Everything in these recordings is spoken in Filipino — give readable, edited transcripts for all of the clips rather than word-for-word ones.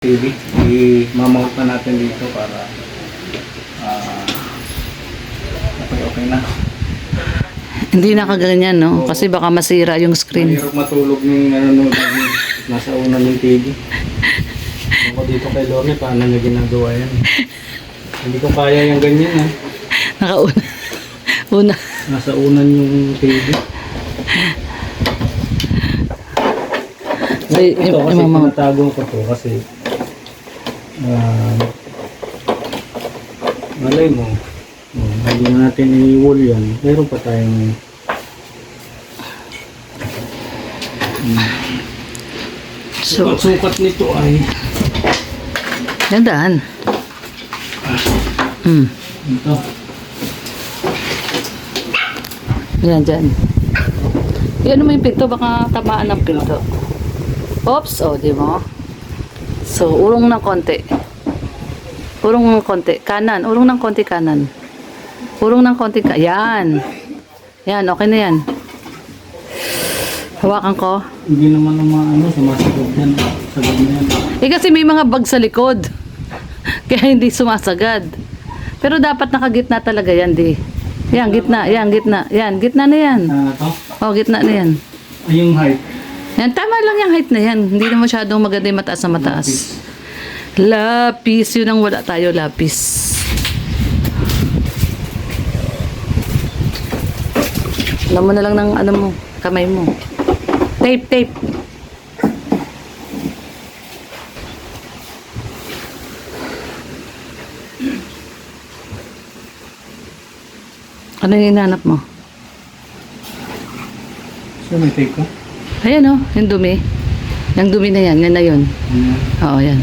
TV. I-mamount na natin dito para okay na. Hindi na kaganyan, no? Kasi baka masira yung screen. Mahirap matulog ng nanonood nasa una ng TV. Ako dito kay Lorne, paano niya ginagawa yan? Hindi ko kaya yung ganyan, ha? Nakauna. Una. Nasa unan yung TV. Ay, Ito kasi yung mama. tinatago ko to kasi malay mo, hindi na natin i-wall yan. Meron pa tayong So, sukat nito ay gandaan. ito. Yan, dyan. Yan mo yung pinto, baka tamaan ng pinto. Oops, di mo? So, urong ng konti. Urong ng konti. Kanan. Urong ng konti kanan. Urong ng konti yan. Yan, okay na yan. Hawakan ko. Hindi naman sumasagod yan. Sagad na yan. Kasi may mga bag sa likod. Kaya hindi sumasagad. Pero dapat nakagitna talaga yan, di. Yan, gitna. Yan, gitna. Yan, gitna na yan. Ito? Gitna na yan. Ay, yung height. Yan, tama lang yung height na yan. Hindi na masyadong maganda yung mataas na mataas. Lapis. Yun ang wala tayo, lapis. Alam mo na lang ng mo, kamay mo. Tape, tape. Ano yung hinahanap mo? So, may tape ko? Ayan yung dumi. Yung dumi na yan, yan na yun. Oo, yan.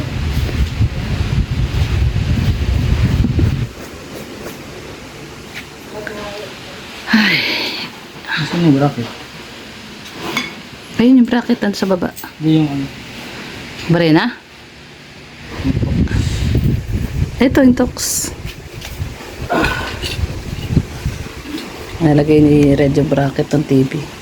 Ay. Saan yung bracket? Ayun yung bracket sa baba. Hindi yung Barena? Ito yung tox. Nalagay ni Red yung bracket ng TV.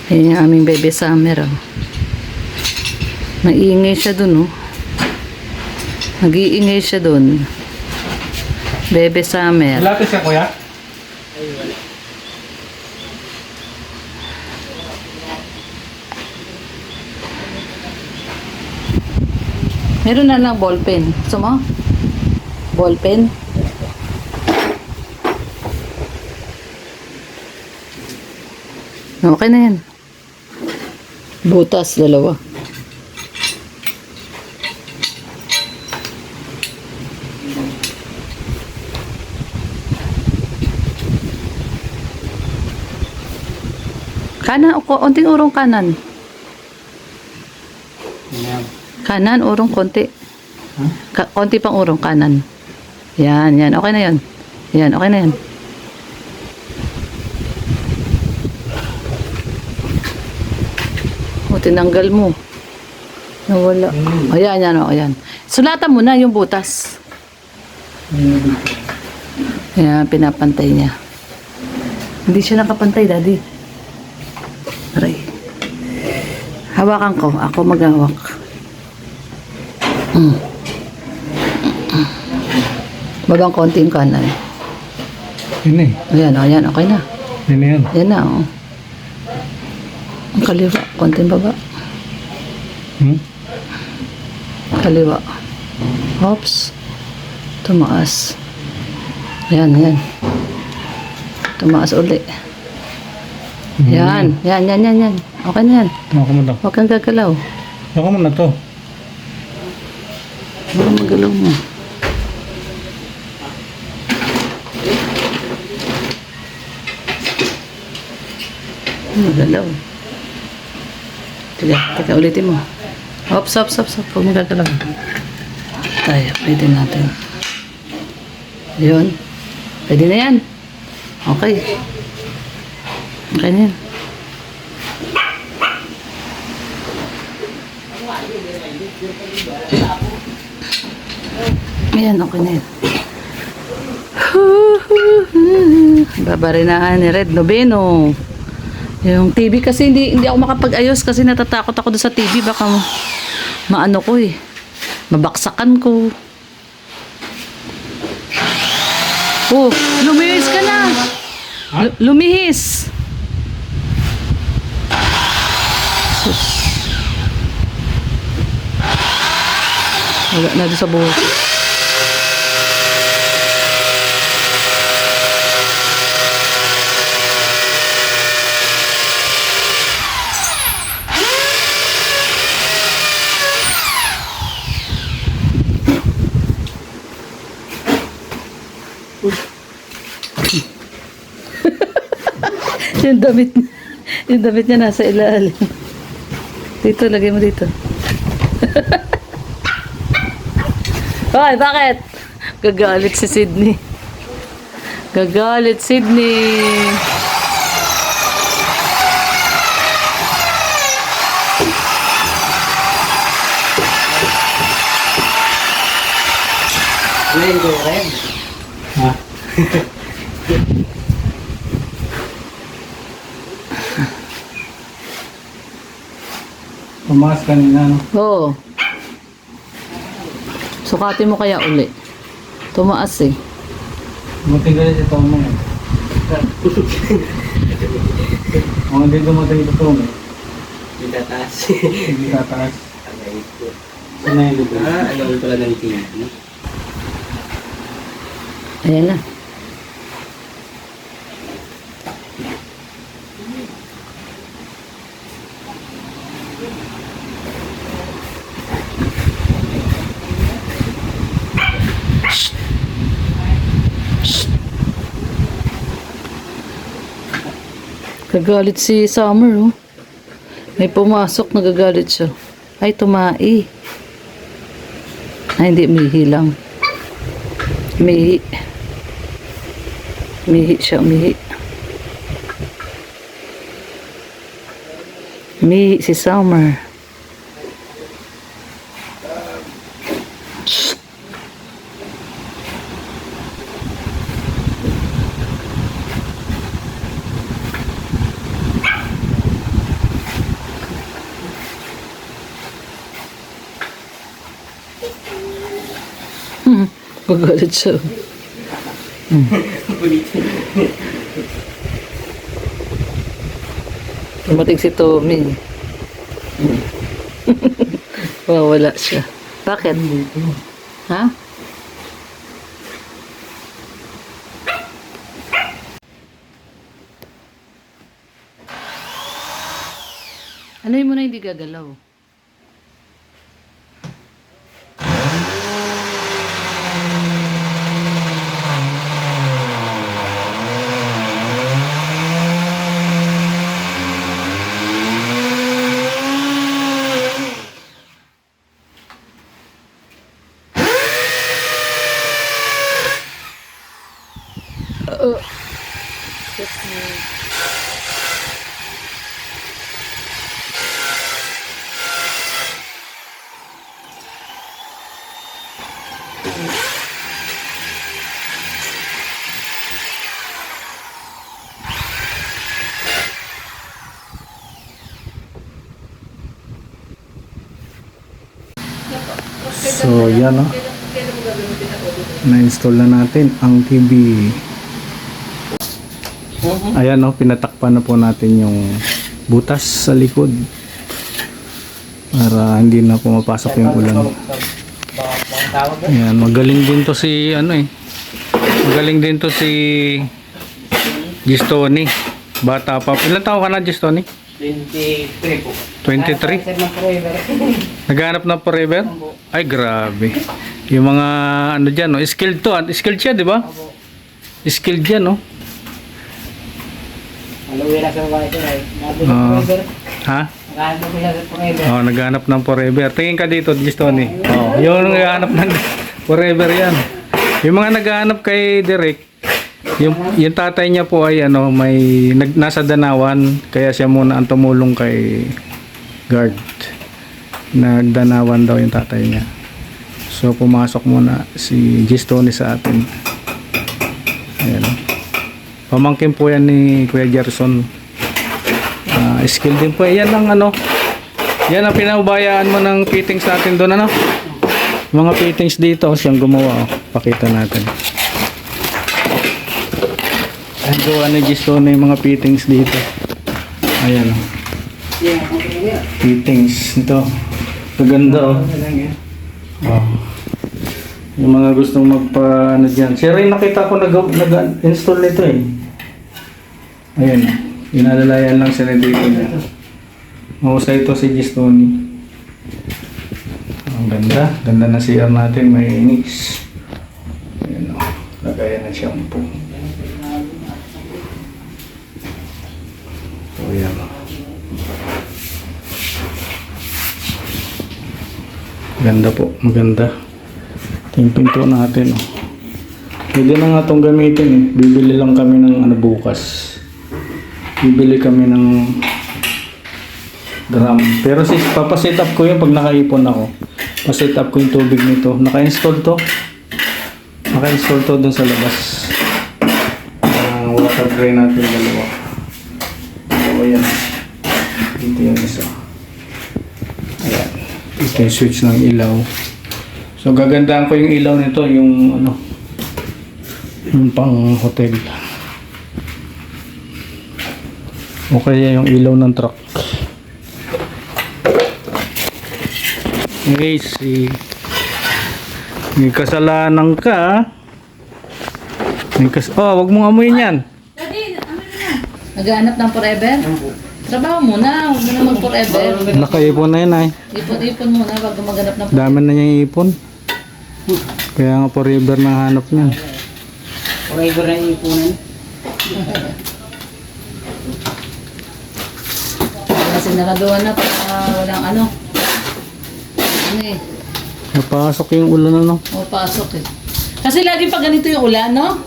Ayan yung aming baby summer, Nag-iingay siya dun, Nag-iingay siya dun. Baby summer. lapis ka, kuya? Meron na lang ballpen. Gusto mo? Ballpen? Okay na yan. Butas, dalawa. Kanan, konting urong kanan. Yan. Kanan, urong konti. Huh? Konti pang urong kanan. Yan, yan. Okay na yan. Yan, okay na yan. Tinanggal mo. Nawala. Ayan, yan, ayan. Sulatan mo na yung butas. Ayan, pinapantay niya. Hindi siya nakapantay, daddy. Aray. Hawakan ko. Ako maghawak. Babang konti yung kanan. Yun eh. Ayan, ayan. Okay na. Yun na yan. Ayan na, Ang kaliwa. Konting baba. Kaliwa. Oops. Tumaas. Ayan, ayan. Tumaas uli. Yan. Yan, yan, yan, yan. Okay na yan. Ako mo na. Huwag kang gagalaw. Ako mo na to. Ano magalaw mo? Magalaw. Teka, ulitin mo. Hops. Huwag magagalaw. Tayo, ulitin natin. Yun. Pwede na yan. Okay. Okay na yan. Ayan, okay na yan. Babarinahan ni Red Noveno. Yung TV kasi hindi ako makapag-ayos kasi natatakot ako doon sa TV. Baka maano ko eh. Mabaksakan ko. Oh, lumihis ka na. Lumihis. Sus. Wala na doon sa buhok. yung damit niya nasa ilalim. Dito, lagay mo dito. Hoy, bakit? Gagalit si Sydney. Gagalit, Sydney. Ngayon ko rin. Ha? Tumaas kanina, no? Oo. Sukatin mo kaya uli. Tumaas eh. Matigal si Tom mo. Mga hindi dumating ito Tom eh. Hindi tataas. Hindi tataas. Aray ko. Saan na yung lugar? Ano pala ng TV? Ayan na. Gagalit si Summer, oh. May pumasok, nagagalit siya. Ay, tumai. Ay, hindi, umihi lang. Umihi. Umihi siya, umihi. Umihi si Summer. Gagalit siya. Tumating si Tommy. Wala siya. Bakit? Ha? Ano yun mo na hindi gagalaw? So, yan o. Na-install na natin ang TV. Ayan o, pinatakpan na po natin yung butas sa likod. Para hindi na pumapasok yung ulan. Ayan, magaling din to si ano eh. Magaling din to si Gistoni. Bata pa. Ilan taon ka na, Gistoni? 23 po. 23? Sir ng forever. Naghanap ng forever? Ay, grabe. Yung mga ano dyan, no? Skilled to. Skilled siya, di ba? Opo. Skilled yan, no? Maluwi na sa babae sir ay. Nabi ng Ah. forever. Ha? Nakahanap ko siya sa forever. Oh, naghanap ng forever. Tingin ka dito, Gistoni. Oh, yung naghanap ng forever yan. Yung mga naghanap kay Derek, yung tatay niya po ay ano, nasa Danawan, kaya siya muna ang tumulong kay guard. Nagdanawan daw yung tatay niya. So pumasok muna si Gistoni sa atin. Ayan. Pamangkin po yan ni Kuya Gerson. Skill din po. Yan ang ano. Yan ang pinaubayaan mo ng fittings natin doon, ano? Mga fittings dito, siyang gumawa. Oh. Pakita natin. Ang gawa ni Gistone yung mga fittings dito. Ayan. Oh. Yeah, forever. Fittings. Ito. Maganda, oh. Oh. Yung mga gustong magpa ano dyan. Siya rin nakita ko nag-install nito eh. Ayan. Inalalayan lang siya dito niya. Mahusay ito si Gistoni. Ang ganda. Ganda na CR natin. May inis. Ayan o. Lagayan ng shampoo. So ayan o. Ganda po. Maganda. Ito yung pinto natin o. Pwede na nga itong gamitin eh. Bibili lang kami ng ano bukas. Bibili kami ng drum. Pero papaset up ko yun pag nakaipon ako. Pa-set up ko yung tubig nito. Naka-install to. Naka-install to dun sa labas. Water drain natin dalawa. So ayan. Dito yung isa. Ayan. Ito yung switch ng ilaw. So gagandaan ko yung ilaw nito. Yung ano. Yung pang hotel. O kaya yung ilaw ng truck. Easy. May kasalanan ka. Wag mong amuyin yan. Naghahanap ng forever? Trabaho muna, huwag mo na mag-forever. Nakaipon na yun ay. Ipon-ipon muna bago maghanap ng Dami na niyang ipon. Kaya nga forever na hanap niya. Forever na yung ipunan. kasi nakaduhan na para walang ano. Ano eh. Napasok yung ulan ano. O pasok eh. Kasi lagi pag ganito yung ulan, no?